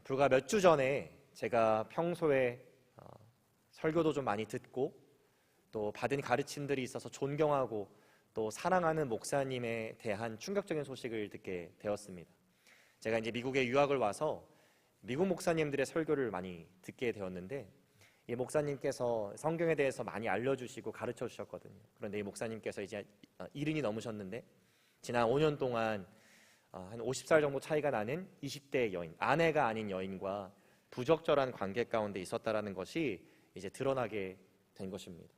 불과 몇 주 전에 제가 평소에 설교도 좀 많이 듣고 또 받은 가르침들이 있어서 존경하고 또 사랑하는 목사님에 대한 충격적인 소식을 듣게 되었습니다. 제가 이제 미국에 유학을 와서 미국 목사님들의 설교를 많이 듣게 되었는데, 이 목사님께서 성경에 대해서 많이 알려주시고 가르쳐 주셨거든요. 그런데 이 목사님께서 이제 70이 넘으셨는데 지난 5년 동안 한 50살 정도 차이가 나는 20대 여인, 아내가 아닌 여인과 부적절한 관계 가운데 있었다라는 것이 이제 드러나게 된 것입니다.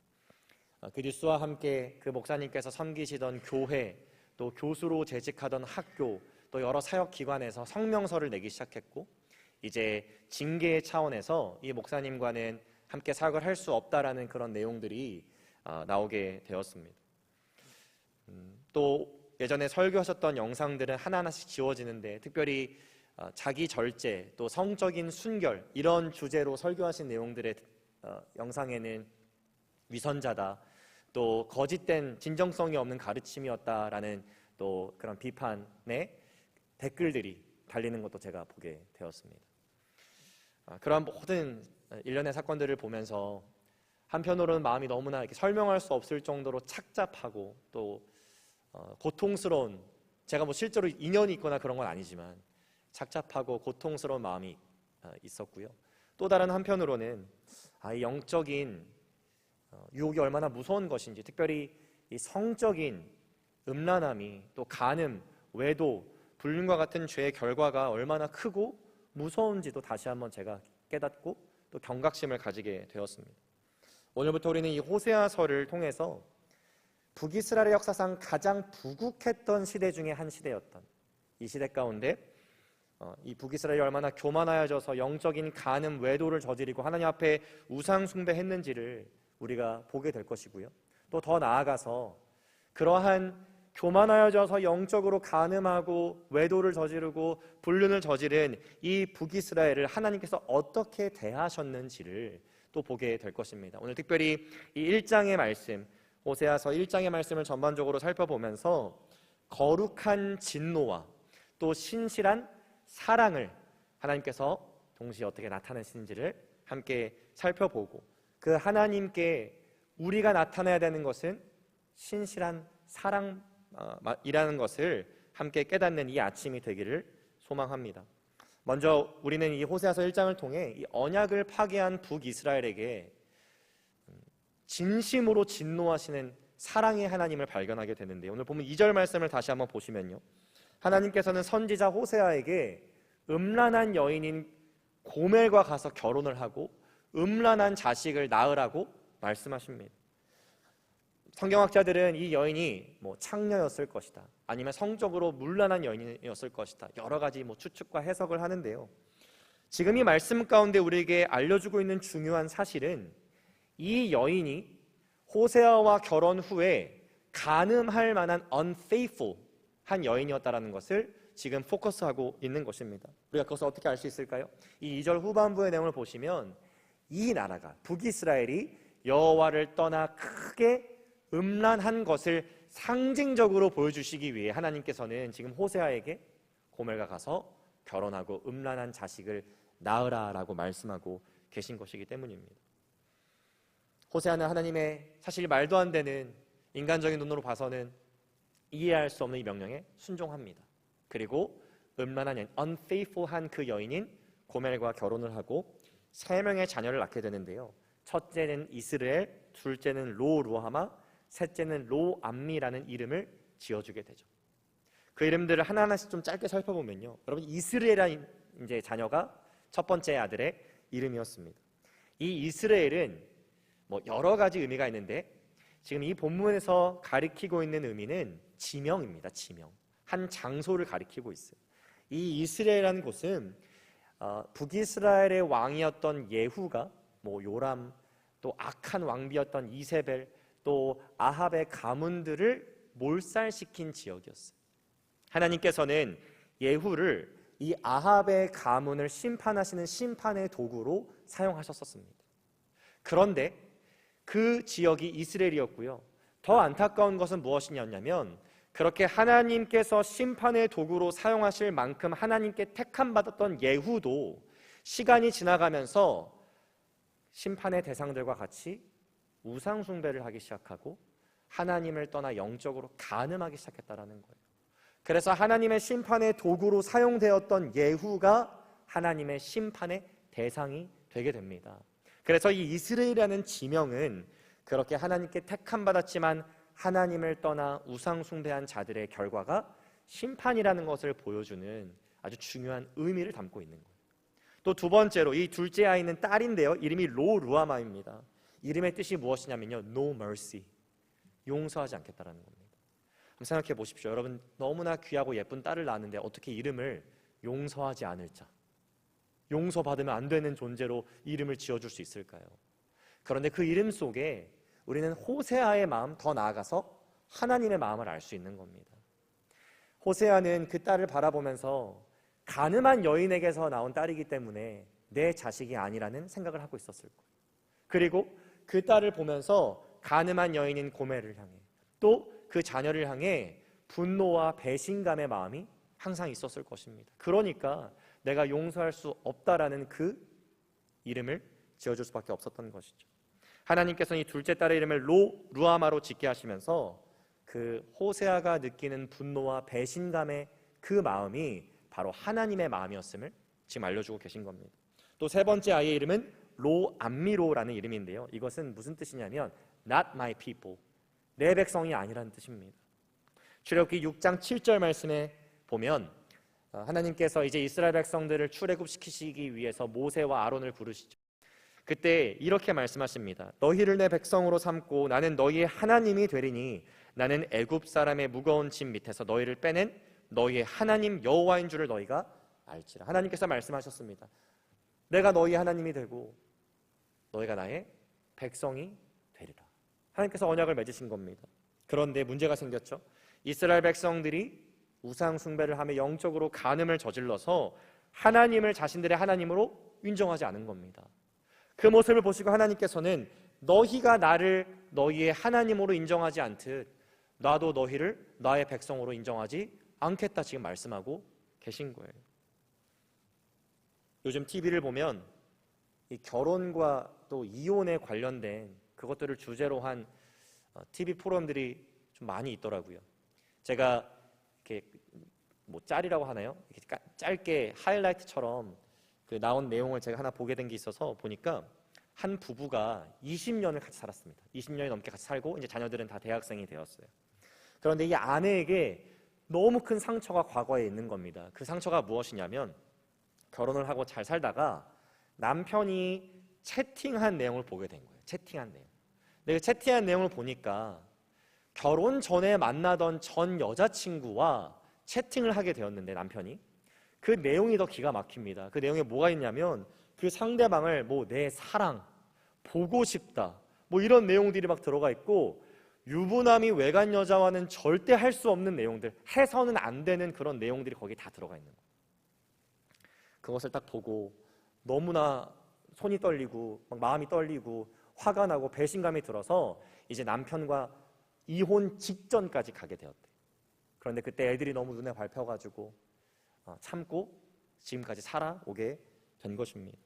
그 뉴스와 함께 그 목사님께서 섬기시던 교회, 또 교수로 재직하던 학교, 또 여러 사역기관에서 성명서를 내기 시작했고, 이제 징계의 차원에서 이 목사님과는 함께 사역을 할 수 없다라는 그런 내용들이 나오게 되었습니다. 또 예전에 설교하셨던 영상들은 하나하나씩 지워지는데, 특별히 자기 절제, 또 성적인 순결, 이런 주제로 설교하신 내용들의 영상에는 위선자다, 또 거짓된 진정성이 없는 가르침이었다라는 또 그런 비판의 댓글들이 달리는 것도 제가 보게 되었습니다. 그러한 모든 일련의 사건들을 보면서 한편으로는 마음이 너무나 이렇게 설명할 수 없을 정도로 착잡하고 또 고통스러운, 제가 뭐 실제로 인연이 있거나 그런 건 아니지만 착잡하고 고통스러운 마음이 있었고요. 또 다른 한편으로는 이 영적인 유혹이 얼마나 무서운 것인지, 특별히 이 성적인 음란함이, 또 간음, 외도, 불륜과 같은 죄의 결과가 얼마나 크고 무서운지도 다시 한번 제가 깨닫고 또 경각심을 가지게 되었습니다. 오늘부터 우리는 이 호세아서를 통해서 북이스라엘의 역사상 가장 부국했던 시대 중에 한 시대였던 이 시대 가운데 이 북이스라엘이 얼마나 교만하여져서 영적인 간음, 외도를 저지르고 하나님 앞에 우상 숭배했는지를 우리가 보게 될 것이고요. 또 더 나아가서 그러한 교만하여져서 영적으로 간음하고 외도를 저지르고 불륜을 저지른 이 북이스라엘을 하나님께서 어떻게 대하셨는지를 또 보게 될 것입니다. 오늘 특별히 이 1장의 말씀, 호세아서 1장의 말씀을 전반적으로 살펴보면서 거룩한 진노와 또 신실한 사랑을 하나님께서 동시에 어떻게 나타내시는지를 함께 살펴보고, 그 하나님께 우리가 나타내야 되는 것은 신실한 사랑이라는 것을 함께 깨닫는 이 아침이 되기를 소망합니다. 먼저 우리는 이 호세아서 1장을 통해 이 언약을 파괴한 북이스라엘에게 진심으로 진노하시는 사랑의 하나님을 발견하게 되는데요. 오늘 보면 2절 말씀을 다시 한번 보시면요, 하나님께서는 선지자 호세아에게 음란한 여인인 고멜과 가서 결혼을 하고 음란한 자식을 낳으라고 말씀하십니다. 성경학자들은 이 여인이 창녀였을 것이다, 아니면 성적으로 문란한 여인이었을 것이다, 여러 가지 추측과 해석을 하는데요. 지금 이 말씀 가운데 우리에게 알려주고 있는 중요한 사실은 이 여인이 호세아와 결혼 후에 간음할 만한 unfaithful 한 여인이었다라는 것을 지금 포커스하고 있는 것입니다. 우리가 그것을 어떻게 알 수 있을까요? 이 2절 후반부의 내용을 보시면 이 나라가, 북이스라엘이 여호와를 떠나 크게 음란한 것을 상징적으로 보여주시기 위해 하나님께서는 지금 호세아에게 고멜과 가서 결혼하고 음란한 자식을 낳으라라고 말씀하고 계신 것이기 때문입니다. 호세아는 하나님의 사실 말도 안 되는, 인간적인 눈으로 봐서는 이해할 수 없는 이 명령에 순종합니다. 그리고 음란한 여인, unfaithful한 그 여인인 고멜과 결혼을 하고 3명의 자녀를 낳게 되는데요. 첫째는 이스라엘, 둘째는 로루하마, 셋째는 로암미라는 이름을 지어주게 되죠. 그 이름들을 하나하나씩 좀 짧게 살펴보면요, 여러분, 이스라엘이라는 이제 자녀가 첫 번째 아들의 이름이었습니다. 이 이스라엘은 여러 가지 의미가 있는데 지금 이 본문에서 가리키고 있는 의미는 지명입니다. 지명. 한 장소를 가리키고 있어요. 이 이스라엘이라는 곳은 북이스라엘의 왕이었던 예후가 요람, 또 악한 왕비였던 이세벨, 또 아합의 가문들을 몰살시킨 지역이었어요. 하나님께서는 예후를 이 아합의 가문을 심판하시는 심판의 도구로 사용하셨었습니다. 그런데 그 지역이 이스라엘이었고요. 더 안타까운 것은 무엇이냐면, 그렇게 하나님께서 심판의 도구로 사용하실 만큼 하나님께 택함받았던 예후도 시간이 지나가면서 심판의 대상들과 같이 우상 숭배를 하기 시작하고 하나님을 떠나 영적으로 간음하기 시작했다라는 거예요. 그래서 하나님의 심판의 도구로 사용되었던 예후가 하나님의 심판의 대상이 되게 됩니다. 그래서 이 이스라엘이라는 지명은 그렇게 하나님께 택함 받았지만 하나님을 떠나 우상 숭배한 자들의 결과가 심판이라는 것을 보여주는 아주 중요한 의미를 담고 있는 거예요. 또 두 번째로 이 둘째 아이는 딸인데요, 이름이 로루아마입니다. 이름의 뜻이 무엇이냐면요, No mercy, 용서하지 않겠다라는 겁니다. 한번 생각해 보십시오. 여러분, 너무나 귀하고 예쁜 딸을 낳았는데 어떻게 이름을 용서하지 않을 자, 용서받으면 안 되는 존재로 이름을 지어줄 수 있을까요? 그런데 그 이름 속에 우리는 호세아의 마음, 더 나아가서 하나님의 마음을 알 수 있는 겁니다. 호세아는 그 딸을 바라보면서 가늠한 여인에게서 나온 딸이기 때문에 내 자식이 아니라는 생각을 하고 있었을 거예요. 그리고 그 딸을 보면서 가늠한 여인인 고멜을 향해, 또 그 자녀를 향해 분노와 배신감의 마음이 항상 있었을 것입니다. 그러니까 내가 용서할 수 없다라는 그 이름을 지어줄 수밖에 없었던 것이죠. 하나님께서는 이 둘째 딸의 이름을 루아마로 짓게 하시면서 그 호세아가 느끼는 분노와 배신감의 그 마음이 바로 하나님의 마음이었음을 지금 알려주고 계신 겁니다. 또 세 번째 아이의 이름은 로암미로라는 이름인데요, 이것은 무슨 뜻이냐면 Not my people, 내 백성이 아니라는 뜻입니다. 출애굽기 6장 7절 말씀에 보면 하나님께서 이제 이스라엘 백성들을 출애굽시키시기 위해서 모세와 아론을 부르시죠. 그때 이렇게 말씀하십니다. 너희를 내 백성으로 삼고 나는 너희의 하나님이 되리니 나는 애굽 사람의 무거운 짐 밑에서 너희를 빼낸 너희의 하나님 여호와인 줄을 너희가 알지라. 하나님께서 말씀하셨습니다. 내가 너희의 하나님이 되고 너희가 나의 백성이 되리라. 하나님께서 언약을 맺으신 겁니다. 그런데 문제가 생겼죠. 이스라엘 백성들이 우상 숭배를 하며 영적으로 간음을 저질러서 하나님을 자신들의 하나님으로 인정하지 않은 겁니다. 그 모습을 보시고 하나님께서는 너희가 나를 너희의 하나님으로 인정하지 않듯 나도 너희를 나의 백성으로 인정하지 않겠다 지금 말씀하고 계신 거예요. 요즘 TV를 보면 이 결혼과 또 이혼에 관련된 그것들을 주제로 한 TV 프로그램들이 좀 많이 있더라고요. 제가 이렇게 뭐 짤이라고 하나요? 이렇게 짧게 하이라이트처럼 그 나온 내용을 제가 하나 보게 된 게 있어서 보니까 한 부부가 20년을 같이 살았습니다. 20년이 넘게 같이 살고 이제 자녀들은 다 대학생이 되었어요. 그런데 이 아내에게 너무 큰 상처가 과거에 있는 겁니다. 그 상처가 무엇이냐면 결혼을 하고 잘 살다가 남편이 채팅한 내용을 보게 된 거예요. 채팅한 내용. 근데 그 채팅한 내용을 보니까 결혼 전에 만나던 전 여자친구와 채팅을 하게 되었는데 남편이 그 내용이 더 기가 막힙니다. 그 내용에 뭐가 있냐면 그 상대방을 뭐 내 사랑, 보고 싶다, 뭐 이런 내용들이 막 들어가 있고 유부남이 외간 여자와는 절대 할 수 없는 내용들, 해서는 안 되는 그런 내용들이 거기 다 들어가 있는 거예요. 그것을 딱 보고 너무나 손이 떨리고 막 마음이 떨리고 화가 나고 배신감이 들어서 이제 남편과 이혼 직전까지 가게 되었대요. 그런데 그때 애들이 너무 눈에 밟혀가지고 참고 지금까지 살아오게 된 것입니다.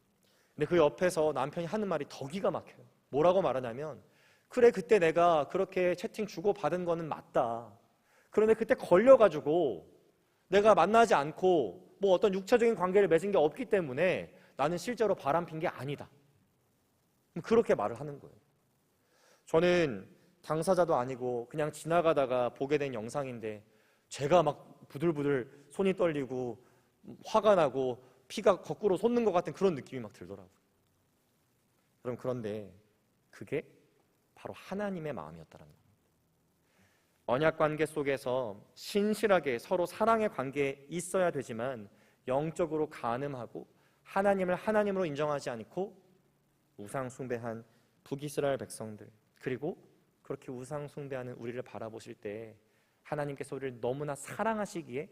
근데 그 옆에서 남편이 하는 말이 더 기가 막혀요. 뭐라고 말하냐면 그래 그때 내가 그렇게 채팅 주고받은 거는 맞다. 그런데 그때 걸려가지고 내가 만나지 않고 뭐 어떤 육체적인 관계를 맺은 게 없기 때문에 나는 실제로 바람핀 게 아니다. 그렇게 말을 하는 거예요. 저는 당사자도 아니고 그냥 지나가다가 보게 된 영상인데 제가 막 부들부들 손이 떨리고 화가 나고 피가 거꾸로 솟는 것 같은 그런 느낌이 막 들더라고요. 그럼 그런데 그게 바로 하나님의 마음이었다는 겁니다. 언약 관계 속에서 신실하게 서로 사랑의 관계에 있어야 되지만 영적으로 간음하고 하나님을 하나님으로 인정하지 않고 우상 숭배한 북이스라엘 백성들, 그리고 그렇게 우상 숭배하는 우리를 바라보실 때 하나님께서 우리를 너무나 사랑하시기에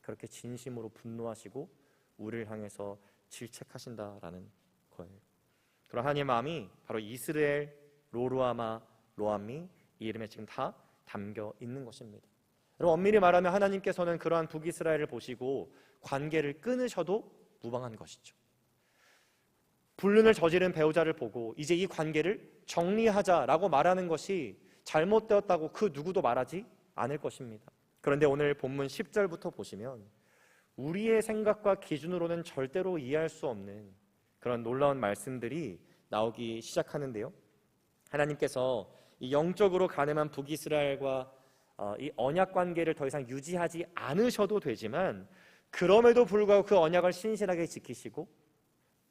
그렇게 진심으로 분노하시고 우리를 향해서 질책하신다라는 거예요. 그럼 하나님의 마음이 바로 이스라엘, 로루아마, 로암미 이 이름에 지금 다 담겨 있는 것입니다. 여러분, 엄밀히 말하면 하나님께서는 그러한 북이스라엘을 보시고 관계를 끊으셔도 무방한 것이죠. 불륜을 저지른 배우자를 보고 이제 이 관계를 정리하자라고 말하는 것이 잘못되었다고 그 누구도 말하지 않을 것입니다. 그런데 오늘 본문 10절부터 보시면 우리의 생각과 기준으로는 절대로 이해할 수 없는 그런 놀라운 말씀들이 나오기 시작하는데요. 하나님께서 이 영적으로 가늠한 북이스라엘과 이 언약 관계를 더 이상 유지하지 않으셔도 되지만 그럼에도 불구하고 그 언약을 신실하게 지키시고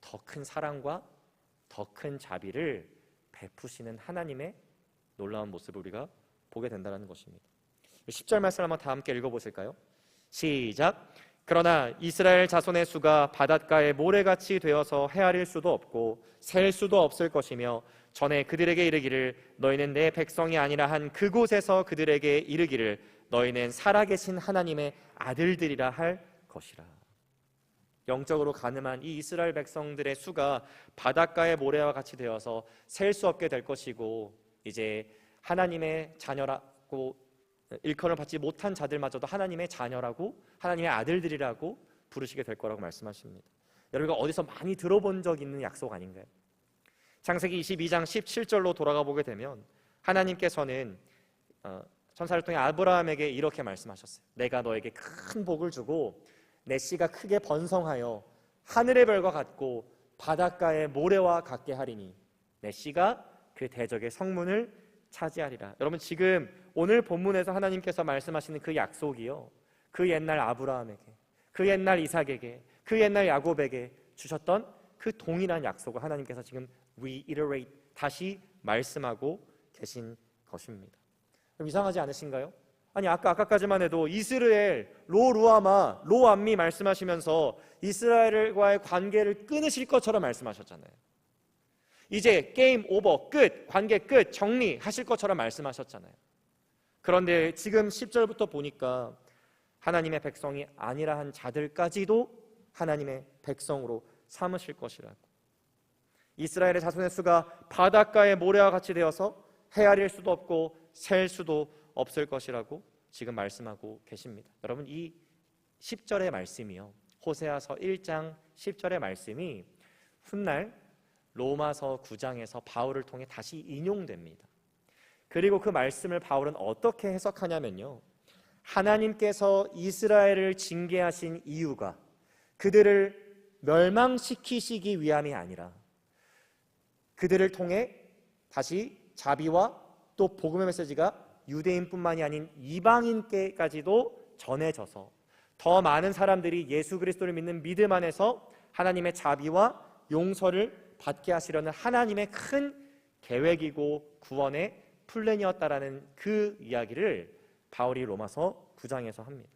더 큰 사랑과 더 큰 자비를 베푸시는 하나님의 놀라운 모습을 우리가 보게 된다는 것입니다. 10절 말씀을 한번 다 함께 읽어보실까요? 시작! 그러나 이스라엘 자손의 수가 바닷가의 모래같이 되어서 헤아릴 수도 없고 셀 수도 없을 것이며 전에 그들에게 이르기를 너희는 내 백성이 아니라 한 그곳에서 그들에게 이르기를 너희는 살아계신 하나님의 아들들이라 할 것이라. 영적으로 가늠한 이 이스라엘 백성들의 수가 바닷가의 모래와 같이 되어서 셀 수 없게 될 것이고 이제 하나님의 자녀라고 일컬음을 받지 못한 자들마저도 하나님의 자녀라고 하나님의 아들들이라고 부르시게 될 거라고 말씀하십니다. 여러분가 어디서 많이 들어본 적 있는 약속 아닌가요? 창세기 22장 17절로 돌아가 보게 되면 하나님께서는 천사를 통해 아브라함에게 이렇게 말씀하셨어요. 내가 너에게 큰 복을 주고 내 씨가 크게 번성하여 하늘의 별과 같고 바닷가의 모래와 같게 하리니 내 씨가 그 대적의 성문을 차지하리라. 여러분 지금 오늘 본문에서 하나님께서 말씀하시는 그 약속이요, 그 옛날 아브라함에게, 그 옛날 이삭에게, 그 옛날 야곱에게 주셨던 그 동일한 약속을 하나님께서 지금 reiterate, 다시 말씀하고 계신 것입니다. 그럼 이상하지 않으신가요? 아니 아까까지만 해도 이스라엘 로루아마 로암미 말씀하시면서 이스라엘과의 관계를 끊으실 것처럼 말씀하셨잖아요. 이제 게임 오버, 끝, 관계 끝, 정리하실 것처럼 말씀하셨잖아요. 그런데 지금 10절부터 보니까 하나님의 백성이 아니라 한 자들까지도 하나님의 백성으로 삼으실 것이라고. 이스라엘의 자손의 수가 바닷가의 모래와 같이 되어서 헤아릴 수도 없고 셀 수도 없을 것이라고 지금 말씀하고 계십니다. 여러분 이 10절의 말씀이요, 호세아서 1장 10절의 말씀이 훗날 로마서 9장에서 바울을 통해 다시 인용됩니다. 그리고 그 말씀을 바울은 어떻게 해석하냐면요, 하나님께서 이스라엘을 징계하신 이유가 그들을 멸망시키시기 위함이 아니라 그들을 통해 다시 자비와 또 복음의 메시지가 유대인뿐만이 아닌 이방인께까지도 전해져서 더 많은 사람들이 예수 그리스도를 믿는 믿음 안에서 하나님의 자비와 용서를 받게 하시려는 하나님의 큰 계획이고 구원의 플랜이었다라는 그 이야기를 바울이 로마서 9장에서 합니다.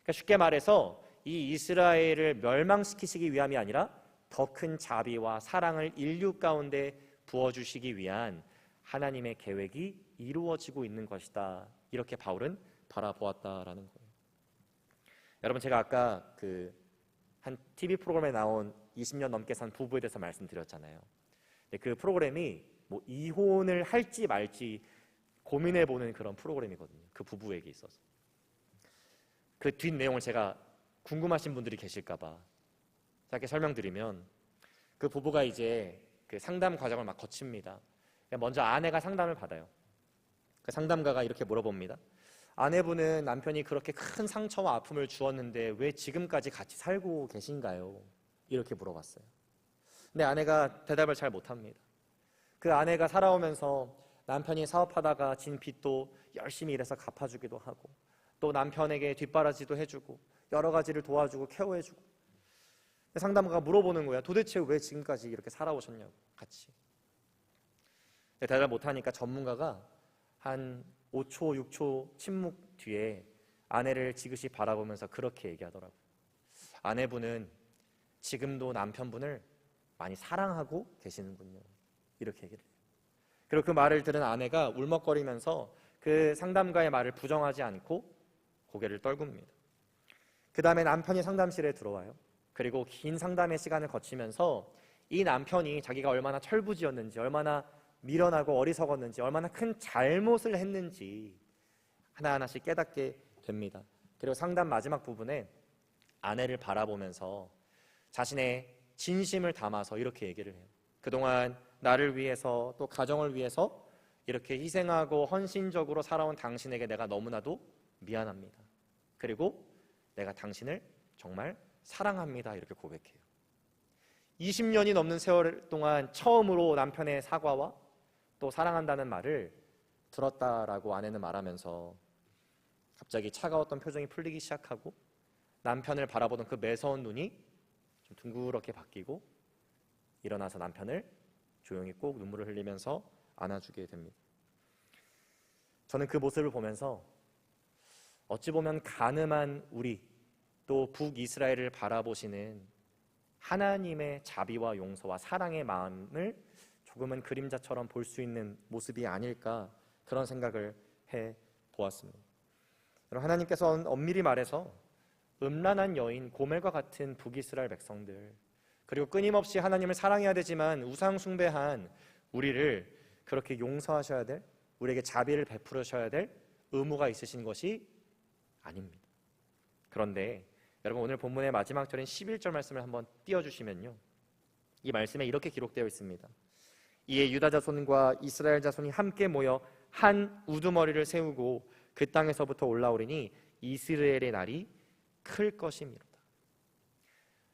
그러니까 쉽게 말해서 이 이스라엘을 멸망시키시기 위함이 아니라 더 큰 자비와 사랑을 인류 가운데 부어주시기 위한 하나님의 계획이 이루어지고 있는 것이다, 이렇게 바울은 바라보았다라는 거예요. 여러분 제가 아까 한 TV 프로그램에 나온 20년 넘게 산 부부에 대해서 말씀드렸잖아요. 그 프로그램이 뭐 이혼을 할지 말지 고민해보는 그런 프로그램이거든요. 그 부부에게 있어서. 그 뒷 내용을 제가 궁금하신 분들이 계실까봐 짧게 설명드리면, 그 부부가 이제 그 상담 과정을 막 거칩니다. 먼저 아내가 상담을 받아요. 그 상담가가 이렇게 물어봅니다. 아내분은 남편이 그렇게 큰 상처와 아픔을 주었는데 왜 지금까지 같이 살고 계신가요? 이렇게 물어봤어요. 근데 아내가 대답을 잘 못합니다. 그 아내가 살아오면서 남편이 사업하다가 진 빚도 열심히 일해서 갚아주기도 하고 또 남편에게 뒷바라지도 해주고 여러 가지를 도와주고 케어해주고, 상담가가 물어보는 거야. 도대체 왜 지금까지 이렇게 살아오셨냐고 같이. 대답을 못하니까 전문가가 한 5초, 6초 침묵 뒤에 아내를 지그시 바라보면서 그렇게 얘기하더라고요. 아내분은 지금도 남편분을 많이 사랑하고 계시는군요. 이렇게 얘기를 해요. 그리고 그 말을 들은 아내가 울먹거리면서 그 상담가의 말을 부정하지 않고 고개를 떨굽니다. 그 다음에 남편이 상담실에 들어와요. 그리고 긴 상담의 시간을 거치면서 이 남편이 자기가 얼마나 철부지였는지, 얼마나 미련하고 어리석었는지, 얼마나 큰 잘못을 했는지 하나하나씩 깨닫게 됩니다. 그리고 상담 마지막 부분에 아내를 바라보면서 자신의 진심을 담아서 이렇게 얘기를 해요. 그동안 나를 위해서 또 가정을 위해서 이렇게 희생하고 헌신적으로 살아온 당신에게 내가 너무나도 미안합니다. 그리고 내가 당신을 정말 사랑합니다. 이렇게 고백해요. 20년이 넘는 세월 동안 처음으로 남편의 사과와 또 사랑한다는 말을 들었다라고 아내는 말하면서 갑자기 차가웠던 표정이 풀리기 시작하고 남편을 바라보던 그 매서운 눈이 좀 둥그렇게 바뀌고 일어나서 남편을 조용히 꼭 눈물을 흘리면서 안아주게 됩니다. 저는 그 모습을 보면서 어찌 보면 가늠한 우리 또 북이스라엘을 바라보시는 하나님의 자비와 용서와 사랑의 마음을 조금은 그림자처럼 볼 수 있는 모습이 아닐까 그런 생각을 해보았습니다. 여러분, 하나님께서 엄밀히 말해서 음란한 여인 고멜과 같은 북이스라엘 백성들, 그리고 끊임없이 하나님을 사랑해야 되지만 우상 숭배한 우리를 그렇게 용서하셔야 될, 우리에게 자비를 베풀으셔야 될 의무가 있으신 것이 아닙니다. 그런데 여러분, 오늘 본문의 마지막 절인 11절 말씀을 한번 띄워주시면요, 이 말씀에 이렇게 기록되어 있습니다. 이에 유다 자손과 이스라엘 자손이 함께 모여 한 우두머리를 세우고 그 땅에서부터 올라오리니 이스라엘의 날이 클 것이미로다.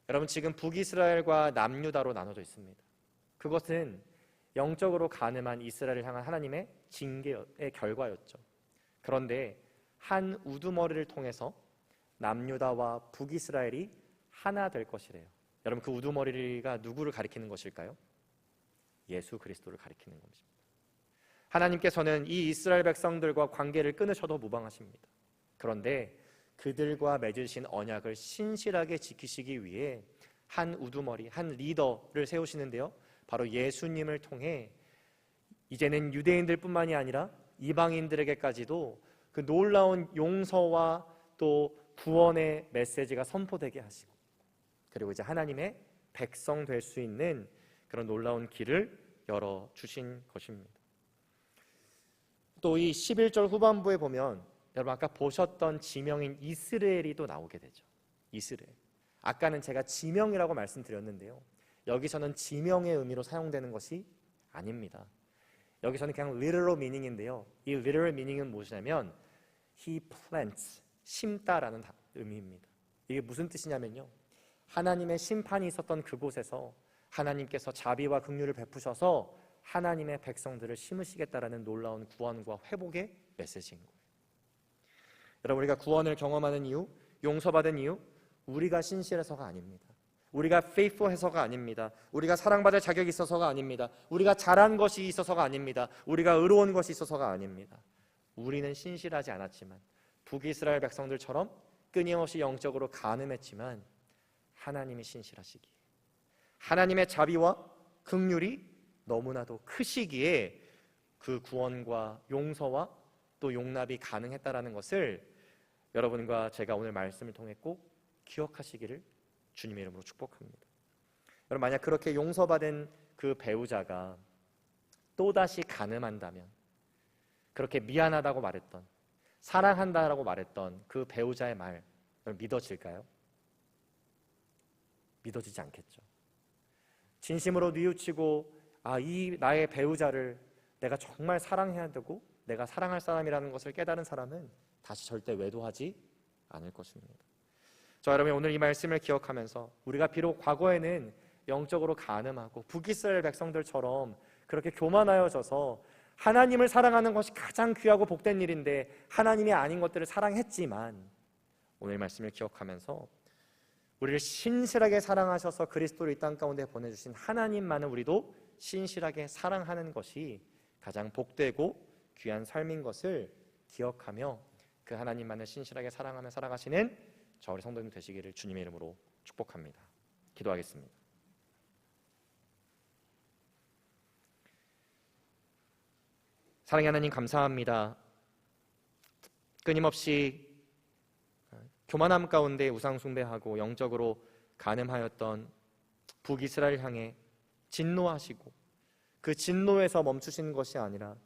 여러분, 지금 북이스라엘과 남유다로 나눠져 있습니다. 그것은 영적으로 가늠한 이스라엘을 향한 하나님의 징계의 결과였죠. 그런데 한 우두머리를 통해서 남유다와 북이스라엘이 하나 될 것이래요. 여러분, 그 우두머리가 누구를 가리키는 것일까요? 예수 그리스도를 가리키는 것입니다. 하나님께서는 이 이스라엘 백성들과 관계를 끊으셔도 무방하십니다. 그런데 그들과 맺으신 언약을 신실하게 지키시기 위해 한 우두머리, 한 리더를 세우시는데요, 바로 예수님을 통해 이제는 유대인들 뿐만이 아니라 이방인들에게까지도 그 놀라운 용서와 또 구원의 메시지가 선포되게 하시고, 그리고 이제 하나님의 백성 될 수 있는 그런 놀라운 길을 열어주신 것입니다. 또 이 11절 후반부에 보면 여러분, 아까 보셨던 지명인 이스라엘이 또 나오게 되죠. 이스라엘. 아까는 제가 지명이라고 말씀드렸는데요, 여기서는 지명의 의미로 사용되는 것이 아닙니다. 여기서는 그냥 literal meaning인데요, 이 literal meaning은 무엇이냐면 He plants, 심다라는 의미입니다. 이게 무슨 뜻이냐면요, 하나님의 심판이 있었던 그곳에서 하나님께서 자비와 긍휼을 베푸셔서 하나님의 백성들을 심으시겠다라는 놀라운 구원과 회복의 메시지인 거예요. 여러분, 우리가 구원을 경험하는 이유, 용서받은 이유, 우리가 신실해서가 아닙니다. 우리가 faithful해서가 아닙니다. 우리가 사랑받을 자격이 있어서가 아닙니다. 우리가 잘한 것이 있어서가 아닙니다. 우리가 의로운 것이 있어서가 아닙니다. 우리는 신실하지 않았지만, 북이스라엘 백성들처럼 끊임없이 영적으로 간음했지만 하나님이 신실하시기에, 하나님의 자비와 긍휼이 너무나도 크시기에 그 구원과 용서와 또 용납이 가능했다라는 것을 여러분과 제가 오늘 말씀을 통해 꼭 기억하시기를 주님의 이름으로 축복합니다. 여러분, 만약 그렇게 용서받은 그 배우자가 또다시 간음한다면, 그렇게 미안하다고 말했던, 사랑한다라고 말했던 그 배우자의 말 믿어질까요? 믿어지지 않겠죠. 진심으로 뉘우치고 이 나의 배우자를 내가 정말 사랑해야 되고 내가 사랑할 사람이라는 것을 깨달은 사람은 다시 절대 외도하지 않을 것입니다. 자, 여러분, 오늘 이 말씀을 기억하면서 우리가 비록 과거에는 영적으로 간음하고 북이스라엘 백성들처럼 그렇게 교만하여져서 하나님을 사랑하는 것이 가장 귀하고 복된 일인데 하나님이 아닌 것들을 사랑했지만, 오늘 말씀을 기억하면서 우리를 신실하게 사랑하셔서 그리스도를 이 땅 가운데 보내주신 하나님만을 우리도 신실하게 사랑하는 것이 가장 복되고 귀한 삶인 것을 기억하며 그 하나님만을 신실하게 사랑하며 살아가시는 저 우리 성도님 되시기를 주님의 이름으로 축복합니다. 기도하겠습니다. 사랑의 하나님, 감사합니다. 끊임없이 교만함 가운데 우상 숭배하고 영적으로 간음하였던 북이스라엘 향해 진노하시고 그 진노에서 멈추시는 것이 아니라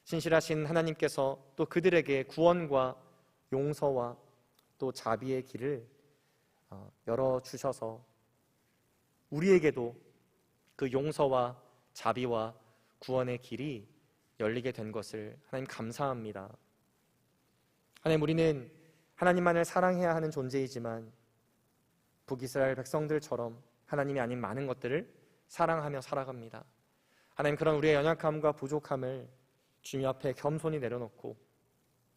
신실하신 하나님께서 또 그들에게 구원과 용서와 또 자비의 길을 열어주셔서 우리에게도 그 용서와 자비와 구원의 길이 열리게 된 것을 하나님 감사합니다. 하나님, 우리는 하나님만을 사랑해야 하는 존재이지만 북이스라엘 백성들처럼 하나님이 아닌 많은 것들을 사랑하며 살아갑니다. 하나님, 그런 우리의 연약함과 부족함을 주님 앞에 겸손히 내려놓고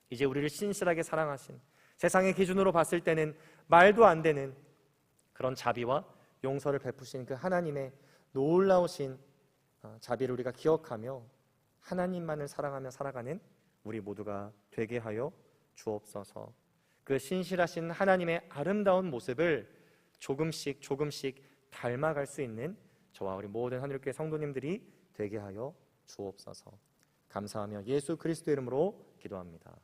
이제 우리를 신실하게 사랑하신, 세상의 기준으로 봤을 때는 말도 안 되는 그런 자비와 용서를 베푸신 그 하나님의 놀라우신 자비를 우리가 기억하며 하나님만을 사랑하며 살아가는 우리 모두가 되게 하여 주옵소서. 그 신실하신 하나님의 아름다운 모습을 조금씩 닮아갈 수 있는 저와 우리 모든 하늘교회 성도님들이 되게 하여 주옵소서. 감사하며 예수 그리스도 이름으로 기도합니다.